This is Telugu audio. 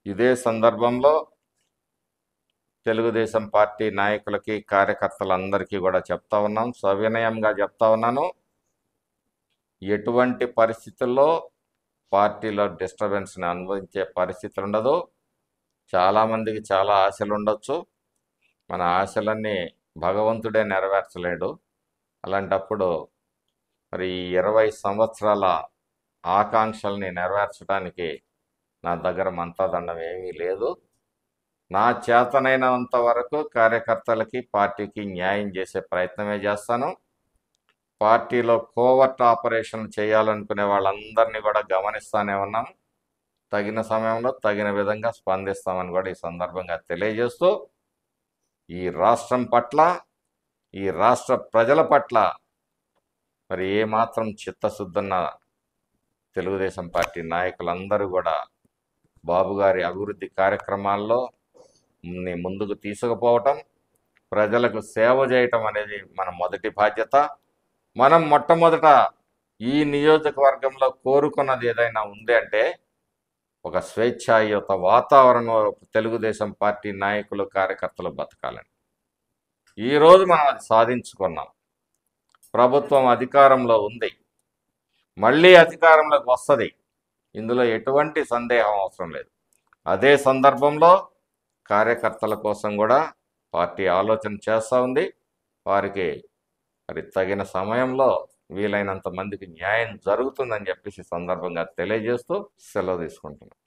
ఇదే సందర్భంలో తెలుగుదేశం పార్టీ నాయకులకి కార్యకర్తలందరికీ కూడా చెప్తా ఉన్నాం, సవినయంగా చెప్తా ఉన్నాను. ఎటువంటి పరిస్థితుల్లో పార్టీలో డిస్టర్బెన్స్ని అనుభవించే పరిస్థితి ఉండదు. చాలామందికి చాలా ఆశలు ఉండొచ్చు. మన ఆశలన్నీ భగవంతుడే నెరవేర్చలేడు. అలాంటప్పుడు మరి 20 సంవత్సరాల ఆకాంక్షల్ని నెరవేర్చడానికి నా దగ్గర మంత్రదండం ఏమీ లేదు. నా చేతనైనంత వరకు కార్యకర్తలకి పార్టీకి న్యాయం చేసే ప్రయత్నమే చేస్తాను. పార్టీలో కోవర్ట్ ఆపరేషన్ చేయాలనుకునే వాళ్ళందరినీ కూడా గమనిస్తూనే ఉన్నాం. తగిన సమయంలో తగిన విధంగా స్పందిస్తామని కూడా ఈ సందర్భంగా తెలియజేస్తూ, ఈ రాష్ట్రం పట్ల, ఈ రాష్ట్ర ప్రజల పట్ల మరి ఏమాత్రం చిత్తశుద్ధున్న తెలుగుదేశం పార్టీ నాయకులందరూ కూడా బాబు గారి అభివృద్ధి కార్యక్రమాల్లో ముందుకు తీసుకుపోవటం, ప్రజలకు సేవ చేయటం అనేది మన మొదటి బాధ్యత. మనం మొట్టమొదట ఈ నియోజకవర్గంలో కోరుకున్నది ఏదైనా ఉంది అంటే ఒక స్వేచ్ఛాయుత వాతావరణంలో తెలుగుదేశం పార్టీ నాయకులు కార్యకర్తలు బతకాలని. ఈరోజు మనం అది సాధించుకున్నాం. ప్రభుత్వం అధికారంలో ఉంది, మళ్ళీ అధికారంలోకి వస్తుంది, ఇందులో ఎటువంటి సందేహం అవసరం లేదు. అదే సందర్భంలో కార్యకర్తల కోసం కూడా పార్టీ ఆలోచన చేస్తూ ఉంది. వారికి మరి తగిన సమయంలో వీలైనంత మందికి న్యాయం జరుగుతుందని చెప్పేసి సందర్భంగా తెలియజేస్తూ సెలవు తీసుకుంటున్నాను.